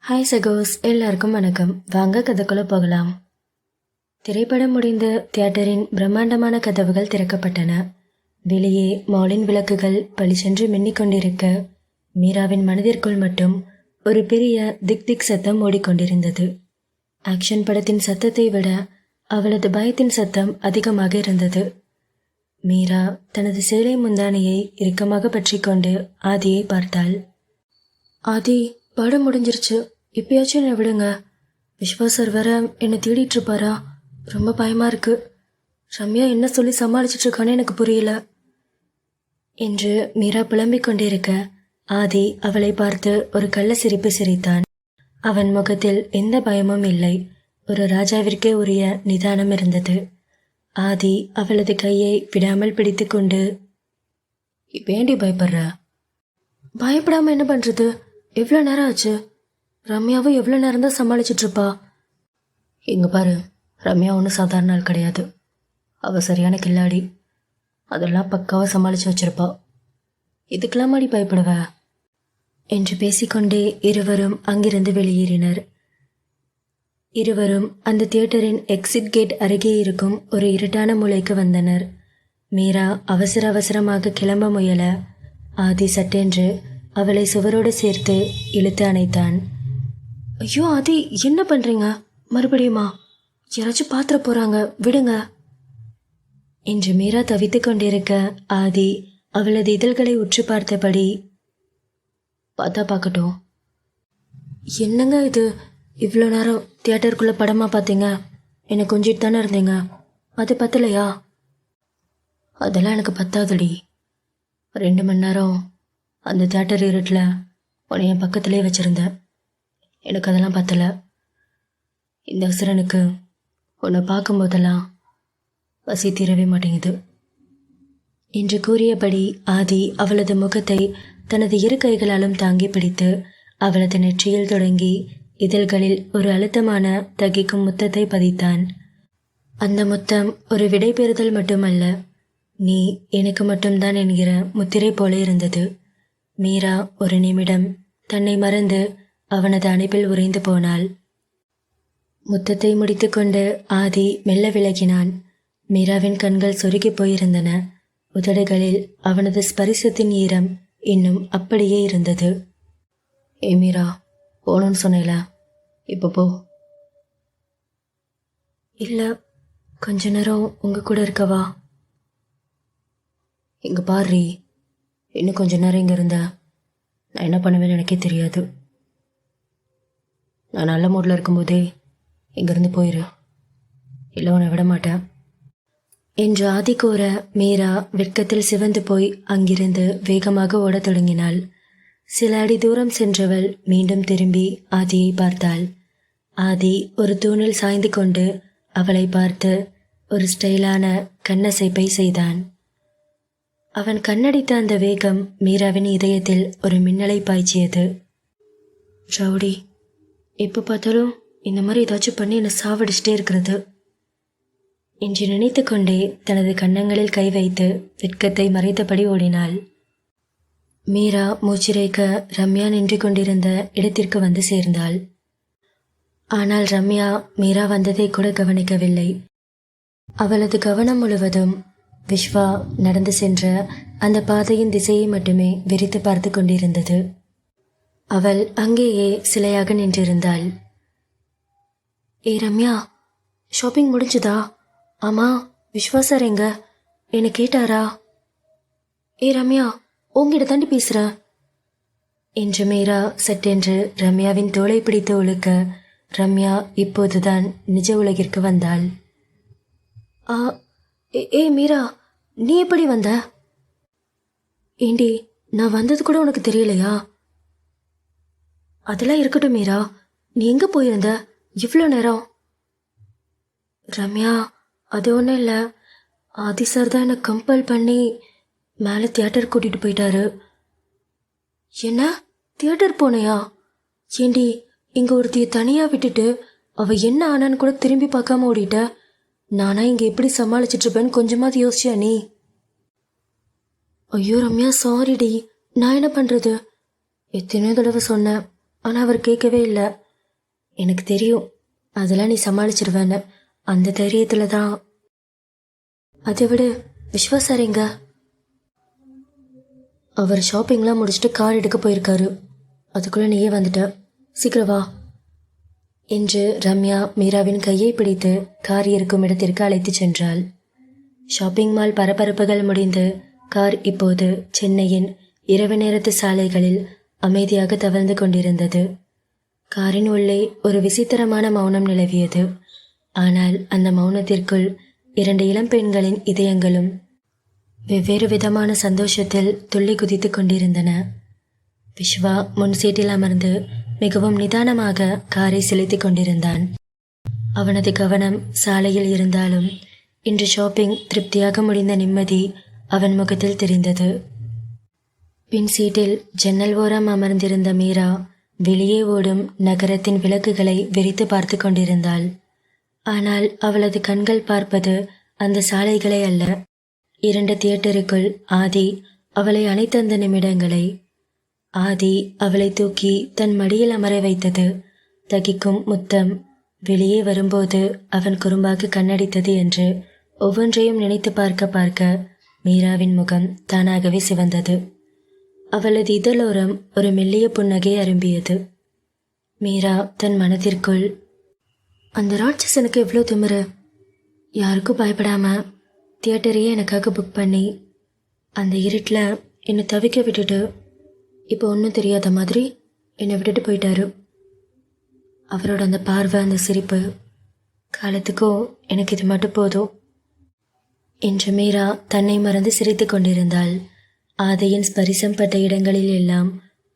Hi சகோஸ், எல்லாருக்கும் வணக்கம். வாங்க கதைக்குள்ள போகலாம். திரைப்படம் முடிந்து தியேட்டரின் பிரம்மாண்டமான கதவுகள் திறக்கப்பட்டன. வெளியே மாலின் விளக்குகள் பளிச்சென்று மின்னிக் கொண்டிருக்க, மீராவின் மனதிற்குள் மட்டும் ஒரு பெரிய திக் திக் சத்தம் ஓடிக்கொண்டிருந்தது. ஆக்ஷன் படத்தின் சத்தத்தை விட அவளது பயத்தின் சத்தம் அதிகமாக இருந்தது. மீரா தனது சேலை முந்தானையை இறுக்கமாக பற்றி கொண்டு ஆதியை பார்த்தாள். ஆதி, படம் முடிஞ்சிருச்சு, இப்பயாச்சும் என்னை விடுங்க. விஸ்வா சார் வேற என்னை தேடிட்டு இருப்பாரா? ரொம்ப பயமா இருக்கு. ரம்யா என்ன சொல்லி சமாளிச்சிட்டு இருக்கான்னு எனக்கு புரியல என்று மீரா புலம்பிக் கொண்டிருக்க, ஆதி அவளை பார்த்து ஒரு கள்ள சிரிப்பு சிரித்தான். அவன் முகத்தில் எந்த பயமும் இல்லை, ஒரு ராஜாவிற்கே உரிய நிதானம் இருந்தது. ஆதி அவளது கையை விடாமல் பிடித்து கொண்டு, இப்ப ஏண்டி பயப்படுற? பயப்படாம என்ன பண்றது? எவ்வளோ நேரம் ஆச்சு? ரம்யாவும் எவ்வளோ நேரம் தான் சமாளிச்சிட்டு இருப்பா? இங்க பாரு, ரம்யா ஒன்றும் சாதாரண ஆள் கிடையாது. அவ சரியான கில்லாடி. அதெல்லாம் பக்காவாக சமாளித்து வச்சிருப்பா. இதுக்கெல்லாம் மாடி பயப்படுவ என்று பேசிக்கொண்டே இருவரும் அங்கிருந்து வெளியேறினர். இருவரும் அந்த தியேட்டரின் எக்ஸிட் கேட் அருகே இருக்கும் ஒரு இருட்டான மூலைக்கு வந்தனர். மீரா அவசர அவசரமாக கிளம்ப முயல, ஆதி சட்டென்று அவளை சுவரோடு சேர்த்து இழுத்து அணைத்தான். ஐயோ ஆதி, என்ன பண்றீங்க? மறுபடியுமா? யாராச்சும் பாத்திர போறாங்க, விடுங்க என்று மீரா தவித்து கொண்டிருக்க, ஆதி அவளது இதழ்களை உற்று பார்த்தபடி, பார்த்தா பார்க்கட்டும். என்னங்க இது? இவ்வளோ நேரம் தியேட்டருக்குள்ள படமா பார்த்தீங்க? என்னை கொஞ்சிட்டு தானே இருந்தீங்க, அது பத்தலையா? அதெல்லாம் எனக்கு பத்தாதடி. 2 மணி நேரம் அந்த தியேட்டர் இருட்டில் உன்னை என் பக்கத்திலே வச்சுருந்தேன். எனக்கு அதெல்லாம் பத்தலை. இந்த விசிறனுக்கு உன்னை பார்க்கும்போதெல்லாம் பசி தீரவே மாட்டேங்குது என்று கூறியபடி ஆதி அவளது முகத்தை தனது 2 கைகளாலும் தாங்கி பிடித்து அவளது நெற்றியில் தொடங்கி இதழ்களில் ஒரு அழுத்தமான தகிக்கும் முத்தத்தை பதித்தான். அந்த முத்தம் ஒரு விடைபெறுதல் மட்டுமல்ல, நீ எனக்கு மட்டும்தான் என்கிற முத்திரை போல இருந்தது. மீரா ஒரு நிமிடம் தன்னை மறந்து அவனது அணைப்பில் உறைந்து போனாள். முத்தத்தை முடித்துக்கொண்டு ஆதி மெல்ல விலகினான். மீராவின் கண்கள் சொருகி போயிருந்தன. உதடுகளில் அவனது ஸ்பரிசத்தின் ஈரம் இன்னும் அப்படியே இருந்தது. ஏ மீரா, போகணும்னு சொன்னேல, இப்போ போ. இல்லை, கொஞ்ச நேரம் உங்க கூட இருக்கவா? இங்க பாரு, இன்னும் கொஞ்ச நேரம் இங்கே இருந்த நான் என்ன பண்ணுவேன்னு எனக்கே தெரியாது. நான் நல்ல மூடில் இருக்கும்போதே இங்கேருந்து போயிரு, இல்லை உன்னை விட மாட்டேன் என்று ஆதி கூற, மீரா வெட்கத்தில் சிவந்து போய் அங்கிருந்து வேகமாக ஓடத் தொடங்கினாள். சில அடி தூரம் சென்றவள் மீண்டும் திரும்பி ஆதியை பார்த்தாள். ஆதி ஒரு தூணில் சாய்ந்து கொண்டு அவளை பார்த்து ஒரு ஸ்டைலான கண்ணசைப்பை செய்தான். அவன் கண்ணடித்த அந்த வேகம் மீராவின் இதயத்தில் ஒரு மின்னலை பாய்ச்சியது. ரவுடி, எப்போ பார்த்தாலும் இந்த மாதிரி ஏதாச்சும் பண்ணி என்னை சாவடிச்சிட்டே இருக்கிறது என்று நினைத்து கொண்டே தனது கன்னங்களில் கை வைத்து வெட்கத்தை மறைத்தபடி ஓடினாள். மீரா மூச்சிறைக்க ரம்யா நின்று கொண்டிருந்த இடத்திற்கு வந்து சேர்ந்தாள். ஆனால் ரம்யா மீரா வந்ததை கூட கவனிக்கவில்லை. அவளது கவனம் முழுவதும் விஸ்வா நடந்து சென்ற அந்த பாதையின் திசையை மட்டுமே வெறித்து பார்த்து கொண்டிருந்தது. அவள் அங்கேயே சிலையாக நின்றிருந்தாள். ஏ ரம்யா, ஷாப்பிங் முடிஞ்சுதா? ஆமா, விஸ்வா சார் எங்க? என்னை கேட்டாரா? ஏ ரம்யா, உங்கிட்ட தாண்டி பேசுற என்று மீரா சட்டென்று ரம்யாவின் தோளை பிடித்து உழுக்க, ரம்யா இப்போதுதான் நிஜ உலகிற்கு வந்தாள். ஏ மீரா, நீ எப்படி வந்த? ஏண்டி, நான் வந்தது கூட உனக்கு தெரியலையா? அதெல்லாம் இருக்கட்டும் மீரா, நீ எங்க போயிருந்த இவ்வளோ நேரம்? ரம்யா, அது ஒன்றும் இல்லை. ஆதி சார் தான் என்னை கம்பல் பண்ணி மேலே தியேட்டர் கூட்டிகிட்டு போயிட்டாரு. என்ன, தியேட்டர் போனையா? ஏண்டி, இங்கே ஒருத்தியை தனியாக விட்டுட்டு அவள் என்ன ஆனான்னு கூட திரும்பி பார்க்காம ஓடிட்ட. நானா இங்கே எப்படி சமாளிச்சிட்டு இருப்பேன்னு கொஞ்சமாவது யோசிச்சியா நீ? ஐயோ ரம்யா, சாரிடி, நான் என்ன பண்ணுறது? எத்தனையோ தடவை சொன்னேன், ஆனால் அவர் கேட்கவே இல்லை. எனக்கு தெரியும் அதெல்லாம் நீ சமாளிச்சிருவேன்னு. அந்த தைரியத்தில் தான். அதை விட விஸ்வாசார் எங்க? அவர் ஷாப்பிங்லாம் முடிச்சுட்டு கார் எடுக்க போயிருக்காரு. அதுக்குள்ளே நீயே வந்துட்ட. சீக்கிரம் வா என்று ரம்யா மீராவின் கையை பிடித்து கார் இருக்கும் இடத்திற்கு அழைத்து சென்றாள். ஷாப்பிங் மால் பரபரப்புகள் முடிந்து கார் இப்போது சென்னையின் இரவு நேரத்து சாலைகளில் அமைதியாக தவழ்ந்து கொண்டிருந்தது. காரின் உள்ளே ஒரு விசித்திரமான மௌனம் நிலவியது. ஆனால் அந்த மௌனத்திற்குள் 2 இளம் பெண்களின் இதயங்களும் வெவ்வேறு விதமான சந்தோஷத்தில் துள்ளி குதித்து கொண்டிருந்தன. விஸ்வா முன் சீட்டில் அமர்ந்து மிகவும் நிதானமாக காரை செலுத்திக் கொண்டிருந்தான். அவனது கவனம் சாலையில் இருந்தாலும் இன்று ஷாப்பிங் திருப்தியாக முடிந்த நிம்மதி அவன் முகத்தில் தெரிந்தது. பின் சீட்டில் ஜன்னல் ஓரம் அமர்ந்திருந்த மீரா வெளியே ஓடும் நகரத்தின் விளக்குகளை விரித்து பார்த்து கொண்டிருந்தாள். ஆனால் அவளது கண்கள் பார்ப்பது அந்த சாலைகளை அல்ல, 2 தியேட்டருக்குள் ஆதி அவளை அணைத்த அந்த நிமிடங்களை. ஆதி அவளை தூக்கி தன் மடியில் அமர வைத்தது, தகிக்கும் முத்தம், வெளியே வரும்போது அவன் குறும்பாக கண்ணடித்தது என்று ஒவ்வொன்றையும் நினைத்து பார்க்க பார்க்க மீராவின் முகம் தானாகவே சிவந்தது. அவளது இதழோரம் ஒரு மெல்லிய புன்னகை அரும்பியது. மீரா தன் மனதிற்குள், அந்த ராட்சசனுக்கு எவ்வளோ திமிரு! யாருக்கும் பயப்படாம தியேட்டரையே எனக்காக புக் பண்ணி அந்த இருட்டில் என்னை தவிக்க விட்டுட்டு இப்போ ஒன்றும் தெரியாத மாதிரி என்னை விட்டுட்டு போயிட்டாரு. அவரோட அந்த பார்வை, அந்த சிரிப்பு, காலத்துக்கும் எனக்கு இது மட்டும் போதும் என்று மீரா தன்னை மறந்து சிரித்து கொண்டிருந்தாள். ஆதையின் ஸ்பரிசம் பட்ட இடங்களில் எல்லாம்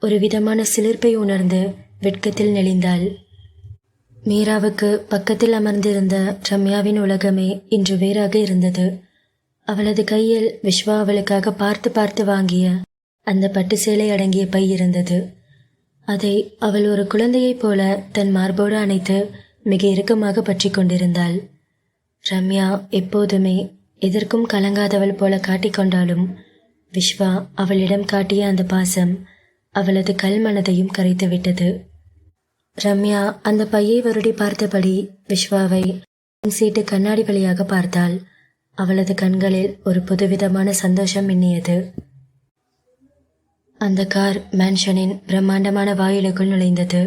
ஒரு விதமான சிலிர்ப்பை உணர்ந்து வெட்கத்தில் நெளிந்தாள். மீராவுக்கு பக்கத்தில் அமர்ந்திருந்த ரம்யாவின் உலகமே இன்று வேறாக இருந்தது. அவளது கையில் விஸ்வா அவளுக்காக பார்த்து பார்த்து வாங்கிய அந்த பட்டு சேலை அடங்கிய பை இருந்தது. அதை அவள் ஒரு குழந்தையைப் போல தன் மார்போடு அணைத்து மிக இறுக்கமாக பற்றி கொண்டிருந்தாள். ரம்யா எப்போதுமே எதற்கும் கலங்காதவள் போல காட்டிக்கொண்டாலும் விஸ்வா அவளிடம் காட்டிய அந்த பாசம் அவளது கல் மனதையும் கரைத்து விட்டது. ரம்யா அந்த பையை வருடி பார்த்தபடி விஸ்வாவை சீட்டு கண்ணாடி வழியாக பார்த்தாள். அவளது கண்களில் ஒரு புதுவிதமான சந்தோஷம் மின்னியது. அந்த கார் மேன்ஷனின் பிரம்மாண்டமான வாயிலுக்குள் நுழைந்தது.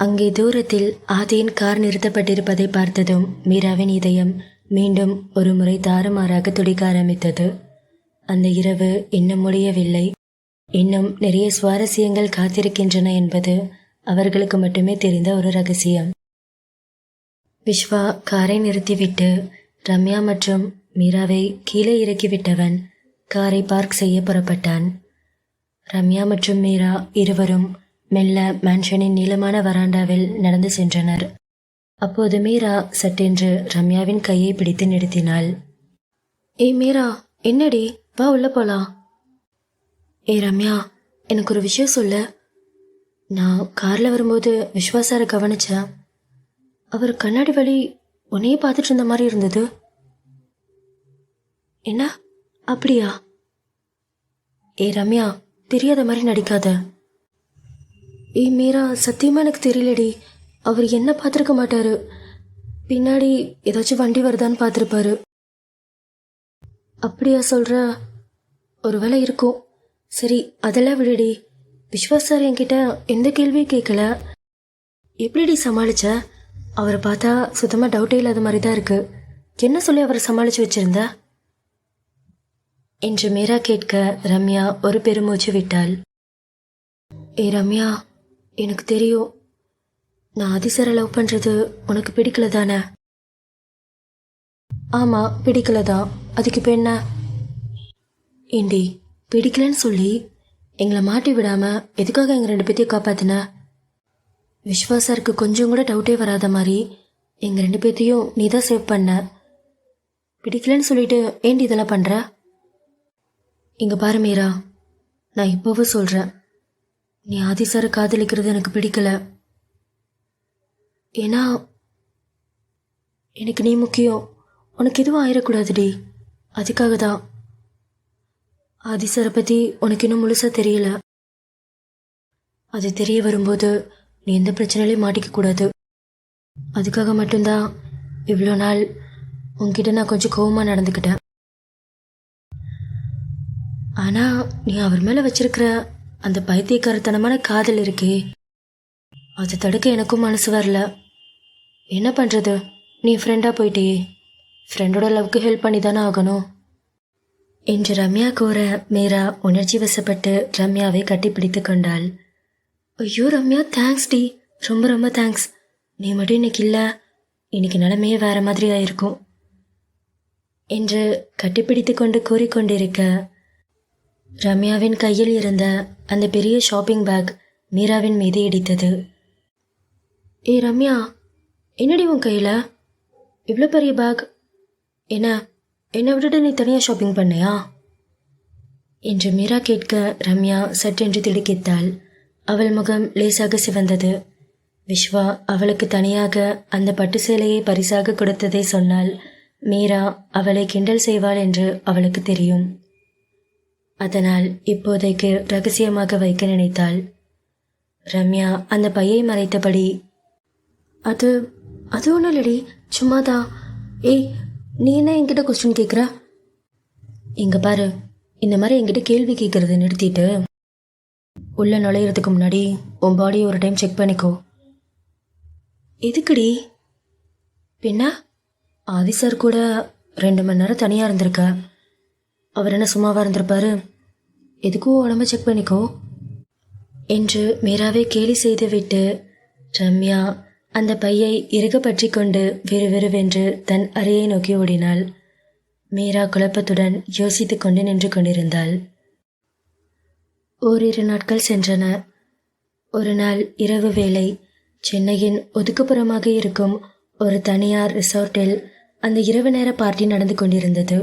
அங்கே தூரத்தில் ஆதியின் கார் நிறுத்தப்பட்டிருப்பதை பார்த்ததும் மீராவின் இதயம் மீண்டும் ஒரு முறை தாறுமாறாக துடிக்க ஆரம்பித்தது. அந்த இரவு இன்னும் முடியவில்லை. இன்னும் நிறைய சுவாரஸ்யங்கள் காத்திருக்கின்றன என்பது அவர்களுக்கு மட்டுமே தெரிந்த ஒரு ரகசியம். விஸ்வா காரை நிறுத்திவிட்டு ரம்யா மற்றும் மீராவை கீழே இறக்கிவிட்டவன் காரை பார்க் செய்ய புறப்பட்டான். ரம்யா மற்றும் மீரா இருவரும் மெல்ல மேன்ஷனின் நீளமான வராண்டாவில் நடந்து சென்றனர். அப்போது மீரா சட்டென்று ரம்யாவின் கையை பிடித்து நிறுத்தினாள். ஏய் மீரா, என்னடி, வா உள்ள போலாம். ஏய் ரம்யா, எனக்கு ஒரு விஷயம் சொல்லு. நான் காரில் வரும்போது விஸ்வாசாரை கவனிச்சேன். அவர் கண்ணாடி வழி உன்னையே பார்த்துட்டு இருந்த மாதிரி இருந்தது. என்ன, அப்படியா? ஏய் ரம்யா, தெரியாத மாதிரி நடிக்காத. ஏய் மீரா, சத்தியமாக எனக்கு தெரியலடி. அவர் என்ன பார்த்துருக்க மாட்டாரு. பின்னாடி ஏதாச்சும் வண்டி வருதான்னு பார்த்துருப்பாரு. அப்படியா சொல்கிற? ஒருவேளை இருக்கும். சரி, அதெல்லாம் விடுடி. விஸ்வாஸ் சார் என்கிட்ட எந்த கேள்வியும் கேட்கல. எப்படிடி சமாளிச்ச? அவரை பார்த்தா சுத்தமாக டவுட்டே இல்லாத மாதிரி தான் இருக்கு. என்ன சொல்லி அவரை சமாளித்து வச்சிருந்த என்று மீரா கேட்க ரம்யா ஒரு பெருமூச்சு விட்டாள். ஏய் ரம்யா, எனக்கு தெரியும் நான் ஆதிசரை லவ் பண்ணுறது உனக்கு பிடிக்கல தானே? ஆமாம், பிடிக்கல தான். அதுக்கு இப்போ என்ன? ஏண்டி, பிடிக்கலன்னு சொல்லி எங்களை மாட்டி விடாமல் எதுக்காக எங்கள் 2 பேத்தையும் காப்பாத்தின? விஸ்வாசருக்கு கொஞ்சம் கூட டவுட்டே வராத மாதிரி எங்கள் 2 பேத்தையும் நீ தான் சேவ் பண்ண. பிடிக்கலன்னு சொல்லிட்டு ஏண்டி இதெல்லாம் பண்ணுற? இங்கே பாரு மீரா, நான் இப்போவும் சொல்கிறேன், நீ ஆதிசாரை காதலிக்கிறது எனக்கு பிடிக்கல. ஏன்னா எனக்கு நீ முக்கியம். உனக்கு எதுவும் ஆயிடக்கூடாதுடி. அதுக்காக தான். ஆதிசாரை பற்றி உனக்கு இன்னும் முழுசாக தெரியல. அது தெரிய வரும்போது நீ எந்த பிரச்சனையிலையும் மாட்டிக்கக்கூடாது. அதுக்காக மட்டும்தான் இவ்வளோ நாள் உன்கிட்ட நான் கொஞ்சம் கோவமாக நடந்துக்கிட்டேன். ஆனால் நீ அவர் மேலே வச்சிருக்கிற அந்த பைத்தியக்காரத்தனமான காதல் இருக்கே, அதை தடுக்க எனக்கும் மனசு வரல. என்ன பண்ணுறது, நீ ஃப்ரெண்டாக போயிட்டியே, ஃப்ரெண்டோட லவ்க்கு ஹெல்ப் பண்ணி தானே ஆகணும் என்று ரம்யா கூற மீரா உணர்ச்சி வசப்பட்டு ரம்யாவை கட்டிப்பிடித்து கொண்டாள். ஐயோ ரம்யா, தேங்க்ஸ் டி, ரொம்ப ரொம்ப தேங்க்ஸ். நீ மட்டும் இன்னைக்கு இல்லை, இன்னைக்கு நிலைமையே வேற மாதிரி ஆயிருக்கும் என்று கட்டிப்பிடித்து கொண்டு கூறிக்கொண்டிருக்க ரம்யாவின் கையில் இருந்த அந்த பெரிய ஷாப்பிங் பேக் மீராவின் மீது இடித்தது. ஏ ரம்யா, என்னடி உன் கையில் இவ்வளோ பெரிய பேக்? என்னை விட்டுட்டு நீ தனியாக ஷாப்பிங் பண்ணியா என்று மீரா கேட்க ரம்யா சட்டென்று திடுக்கிட்டாள். அவள் முகம் லேசாக சிவந்தது. விஸ்வா அவளுக்கு தனியாக அந்த பட்டு சேலையை பரிசாக கொடுத்ததை சொன்னால் மீரா அவளை கிண்டல் செய்வாள் என்று அவளுக்கு தெரியும். அதனால் இப்போதைக்கு ரகசியமாக வைக்க நினைத்தாள். ரம்யா அந்த பையை மறைத்தபடி, அது ஒன்றும் இல்லடி, சும்மாதான். ஏய், நீ என்ன என்கிட்ட கொஸ்டின் கேட்குற? இங்கே பாரு, இந்த மாதிரி என்கிட்ட கேள்வி கேட்குறத நிறுத்திட்டு உள்ளே நுழையிறதுக்கு முன்னாடி உன் பாடியை ஒரு டைம் செக் பண்ணிக்கோ. எதுக்குடி? பின்ன ஆதி சார் கூட 2 மணி நேரம் தனியாக இருந்திருக்க, அவர் என்ன சும்மாவாக இருந்திருப்பாரு? எதுக்கும் உடம்ப செக் பண்ணிக்கோ என்று மீராவை கேலி செய்துவிட்டு ரம்யா அந்த பையை இறுக பற்றி கொண்டு விறுவிறுவென்று தன் அறையை நோக்கி ஓடினாள். மீரா குழப்பத்துடன் யோசித்து கொண்டு நின்று கொண்டிருந்தாள். ஓரிரு நாட்கள் சென்றன. ஒரு நாள் இரவு வேளை சென்னையின் ஒதுக்குப்புறமாக இருக்கும் ஒரு தனியார் ரிசார்ட்டில் அந்த இரவு நேர பார்ட்டி நடந்து கொண்டிருந்தது.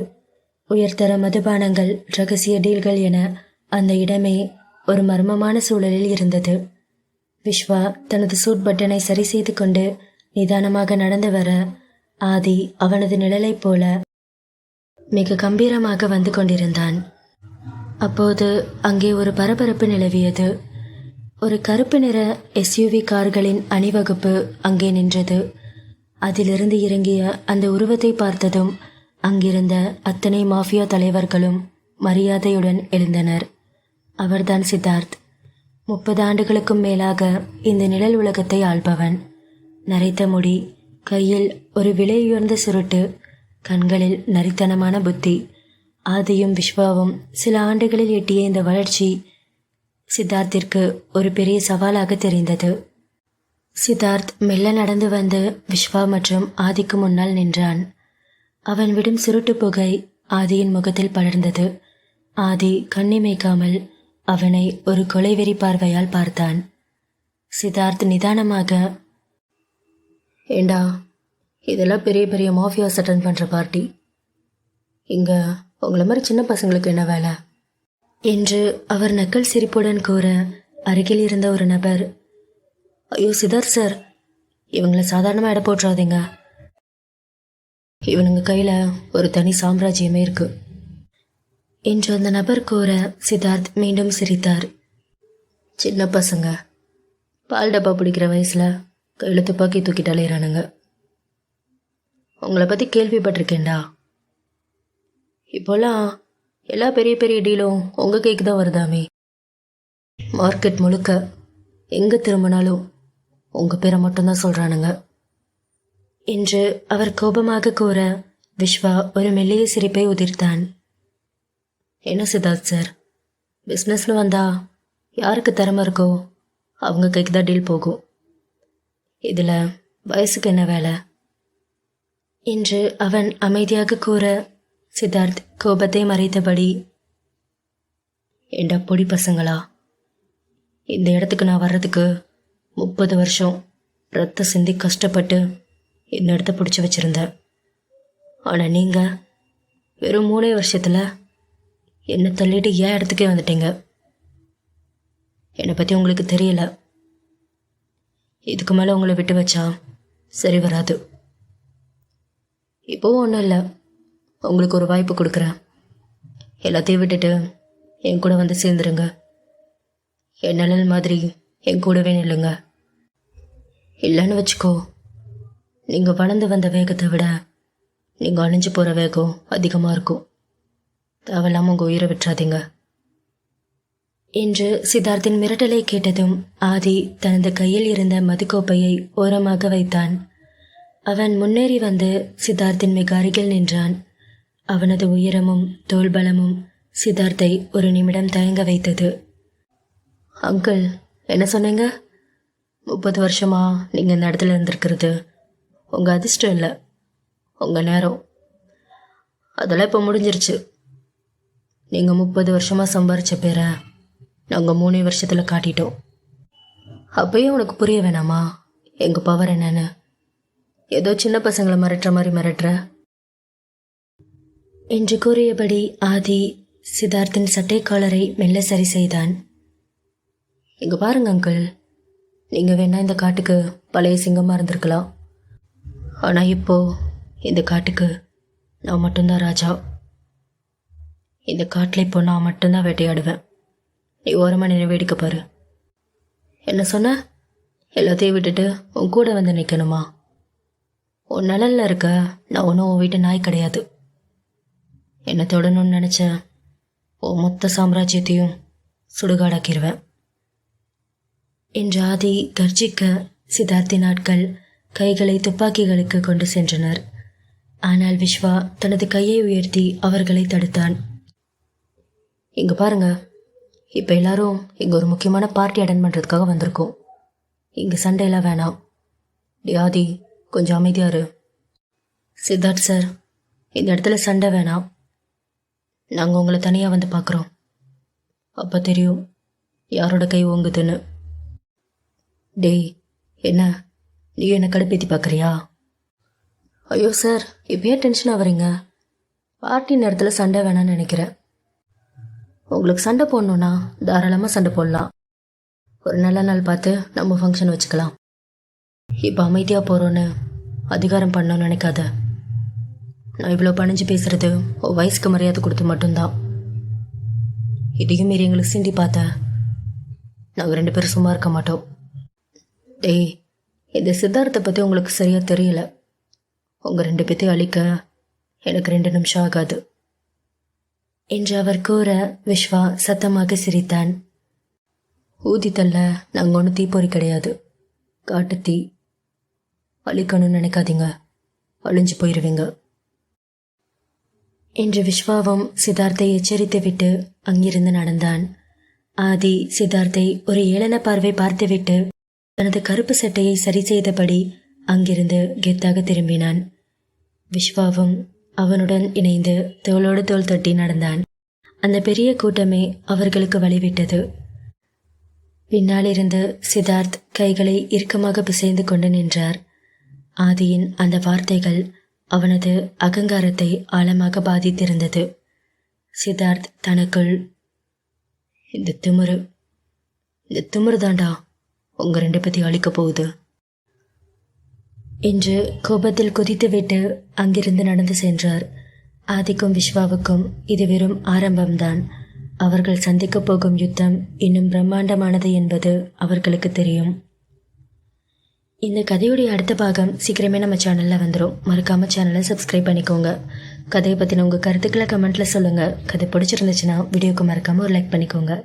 உயர்தர மதுபானங்கள், ரகசிய டீல்கள் என அந்த இடமே ஒரு மர்மமான சூழலில் இருந்தது. விஸ்வா தனது சூட் பட்டனை சரி செய்து கொண்டு நிதானமாக நடந்து வர ஆதி அவனது நிழலைப் போல மிக கம்பீரமாக வந்து கொண்டிருந்தான். அப்போது அங்கே ஒரு பரபரப்பு நிலவியது. ஒரு கருப்பு நிற எஸ்யூவி கார்களின் அணிவகுப்பு அங்கே நின்றது. அதிலிருந்து இறங்கிய அந்த உருவத்தை பார்த்ததும் அங்கிருந்த அத்தனை மாஃபியா தலைவர்களும் மரியாதையுடன் எழுந்தனர். அவர்தான் சித்தார்த். 30 ஆண்டுகளுக்கும் மேலாக இந்த நிழல் உலகத்தை ஆள்பவன். நரைத்த முடி, கையில் ஒரு விலையுயர்ந்த சுருட்டு, கண்களில் நரித்தனமான புத்தி. ஆதியும் விஸ்வாவும் சில ஆண்டுகளில் எட்டிய இந்த வளர்ச்சி சித்தார்த்திற்கு ஒரு பெரிய சவாலாக தெரிந்தது. சித்தார்த் மெல்ல நடந்து வந்து விஸ்வா மற்றும் ஆதிக்கு முன்னால் நின்றான். அவன் விடும் சுருட்டு புகை ஆதியின் முகத்தில் படர்ந்தது. ஆதி கண்ணிமைக்காமல் அவனை ஒரு கொலைவெறி பார்வையால் பார்த்தான். சித்தார்த் நிதானமாக, ஏண்டா, இதெல்லாம் பெரிய பெரிய மாஃபியாஸ் அட்டன் பண்ணுற பார்ட்டி, இங்கே உங்களை மாதிரி சின்ன பசங்களுக்கு என்ன வேலை என்று அவர் நக்கல் சிரிப்புடன் கூற அருகில் இருந்த ஒரு நபர், ஐயோ சித்தார்த் சார், இவங்களை சாதாரணமாக எடை போட்டுறாதீங்க, இவனுங்க கையில் ஒரு தனி சாம்ராஜ்யமே இருக்கு என்று அந்த நபர் கூற சித்தார்த் மீண்டும் சிரித்தார். சின்ன பசங்க பால் டப்பா பிடிக்கிற வயசில் கையில் துப்பாக்கி தூக்கிட்டு அலையிறானுங்க. உங்களை பற்றி கேள்விப்பட்டிருக்கேன்டா. இப்போல்லாம் எல்லா பெரிய பெரிய டீலும் உங்கள் கைக்கு தான் வருதாமே. மார்க்கெட் முழுக்க எங்கே திரும்பினாலும் உங்கள் பேரை மட்டும்தான் சொல்கிறானுங்க என்று அவர் கோபமாக கூற விஸ்வா ஒரு மெல்லிய சிரிப்பை உதிர்த்தான். என்ன சித்தார்த் சார், பிஸ்னஸ்னு வந்தா யாருக்கு திறமை இருக்கோ அவங்க கைக்கு தான் டீல் போகும். இதில் வயசுக்கு என்ன வேலை என்று அவன் அமைதியாக கூற சித்தார்த் கோபத்தை மறைத்தபடி, ஏண்டா பொடி பசங்களா, இந்த இடத்துக்கு நான் வர்றதுக்கு 30 வருஷம் ரத்த சிந்தி கஷ்டப்பட்டு இந்த இடத்த பிடிச்சி வச்சுருந்தேன். ஆனால் நீங்கள் வெறும் 3 வருஷத்தில் என்னை தள்ளிட்டு ஏன் இடத்துக்கே வந்துட்டீங்க. என்னை பற்றி உங்களுக்கு தெரியல. இதுக்கு மேலே உங்களை விட்டு வச்சா சரி வராது. இப்போவும் ஒன்றும் இல்லை, உங்களுக்கு ஒரு வாய்ப்பு கொடுக்குறேன். எல்லாத்தையும் விட்டுட்டு என் கூட வந்து சேர்ந்துருங்க. என் நிழல் மாதிரி என் கூடவே நில்லுங்க. இல்லைன்னு வச்சுக்கோ, நீங்கள் வளர்ந்து வந்த வேகத்தை விட நீங்கள் அழிஞ்சு போகிற வேகம் அதிகமாக இருக்கும். தேவையில்லாமல் உங்கள் உயிரை விட்டுறாதீங்க என்று சித்தார்த்தின் மிரட்டலை கேட்டதும் ஆதி தனது கையில் இருந்த மதுக்கோப்பையை ஓரமாக வைத்தான். அவன் முன்னேறி வந்து சித்தார்த்தின் மிக அருகில் நின்றான். அவனது உயரமும் தோள்பலமும் சித்தார்த்தை ஒரு நிமிடம் தயங்க வைத்தது. அங்கிள், என்ன சொன்னீங்க? 30 வருஷமா நீங்கள் இந்த இடத்துல இருந்திருக்கிறது உங்கள் அதிர்ஷ்டம் இல்லை, உங்கள் நேரம். அதெல்லாம் இப்போ முடிஞ்சிருச்சு. நீங்கள் 30 வருஷமாக சம்பாரித்த பேரை நாங்கள் 3 வருஷத்தில் காட்டிட்டோம். அப்பயும் உனக்கு புரிய வேணாமா எங்கள் பவர் என்னன்னு? ஏதோ சின்ன பசங்களை மிரட்டுற மாதிரி மிரட்டுற என்று கூறியபடி ஆதி சித்தார்த்தின் சட்டை காலரை மெல்ல சரி செய்தான். இங்கே பாருங்க அங்கிள், நீங்கள் வேணா இந்த காட்டுக்கு பழைய சிங்கமாக இருந்திருக்கலாம். ஆனால் இப்போ இந்த காட்டுக்கு நான் மட்டும்தான் ராஜா. இந்த காட்டில் இப்போ நான் மட்டும்தான் வேட்டையாடுவேன். நீ ஓரமாக நின்று வேடிக்கை பாரு. என்ன சொன்ன? எல்லாத்தையும் விட்டுட்டு உன் கூட வந்து நிற்கணுமா? உன் நிழலில் இருக்க நான் ஒன்றும் உன் வீட்டு நாய் கிடையாது. என்னை தொடணும்னு நினச்சேன், உன் மொத்த சாம்ராஜ்யத்தையும் சுடுகாடாக்கிடுவேன் என்று ஆதி கர்ஜிக்க சித்தார்த்தின் ஆட்கள் கைகளை துப்பாக்கிகளுக்கு கொண்டு சென்றனர். ஆனால் விஸ்வா தனது கையை உயர்த்தி அவர்களை தடுத்தான். இங்கே பாருங்க, இப்போ எல்லாரும் இங்கே ஒரு முக்கியமான பார்ட்டி அட்டன் பண்ணுறதுக்காக வந்திருக்கோம். இங்கே சண்டையெல்லாம் வேணாம். ஆதி, கொஞ்சம் அமைதியாரு. சித்தார்த் சார், இந்த இடத்துல சண்டை வேணாம். நாங்கள் உங்களை தனியாக வந்து பார்க்குறோம். அப்போ தெரியும் யாரோட கை ஓங்குதுன்னு. டேய், என்ன நீ என்னை கடுப்பேற்றி பார்க்குறியா? ஐயோ சார், இப்பயே டென்ஷன் ஆகுறீங்க. பார்ட்டி நேரத்தில் சண்டை வேணான்னு நினைக்கிறேன். உங்களுக்கு சண்டை போடணுன்னா தாராளமாக சண்டை போடலாம். ஒரு நல்ல நாள் பார்த்து நம்ம ஃபங்க்ஷன் வச்சுக்கலாம். இப்போ அமைதியாக போகிறோன்னு அதிகாரம் பண்ணணும்னு நினைக்காத. நான் இவ்வளோ பணிஞ்சு பேசுகிறது வயசுக்கு மரியாதை கொடுத்து மட்டும்தான். இதையும் மீறி எங்களுக்கு சீண்டி பார்த்த நாங்கள் 2 பேரும் சும்மா இருக்க மாட்டோம். டேய், இந்த சித்தார்த்தை பற்றி உங்களுக்கு சரியாக தெரியல. உங்கள் 2 பேர்த்தையும் அழிக்க எனக்கு 2 நிமிஷம் ஆகாது என்று அவர் கூற விஸ்வா சத்தமாக சிரித்தான். ஊதித்தல்ல நாங்கள் ஒன்றும் தீப்பொறி கிடையாது, காட்டுத்தீ. அழிக்கணும்னு நினைக்காதீங்க, அழிஞ்சு போயிடுவீங்க என்று விஸ்வாவும் சித்தார்த்தை எச்சரித்து விட்டு அங்கிருந்து நடந்தான். ஆதி சித்தார்த்தை ஒரு ஏளன பார்வை பார்த்துவிட்டு தனது கருப்பு சட்டையை சரி செய்தபடி அங்கிருந்து கெத்தாக திரும்பினான். விஸ்வாவும் அவனுடன் இணைந்து தோளோடு தோள் தட்டி நடந்தான். அந்த பெரிய கூட்டமே அவர்களுக்கு வழிவிட்டது. பின்னாலிருந்து சித்தார்த் கைகளை இறுக்கமாக பிசைந்து கொண்டு நின்றார். ஆதியின் அந்த வார்த்தைகள் அவனது அகங்காரத்தை ஆழமாக பாதித்திருந்தது. சித்தார்த் தனக்குள், இந்த திமிரு தாண்டா உங்க 2 பேத்தையும் அழிக்கப் போகுது என்று கோபத்தில் குதித்துவிட்டு அங்கிருந்து நடந்து சென்றார். ஆதிக்கும் விஸ்வாவுக்கும் இது வெறும் ஆரம்பம்தான். அவர்கள் சந்திக்கப் போகும் யுத்தம் இன்னும் பிரம்மாண்டமானது என்பது அவர்களுக்கு தெரியும். இந்த கதையுடைய அடுத்த பாகம் சீக்கிரமே நம்ம சேனலில் வந்துடும். மறக்காமல் சேனலை சப்ஸ்கிரைப் பண்ணிக்கோங்க. கதையை பற்றின உங்கள் கருத்துக்களை கமெண்ட்டில் சொல்லுங்கள். கதை பிடிச்சிருந்துச்சுன்னா வீடியோக்கு மறக்காமல் ஒரு லைக் பண்ணிக்கோங்க.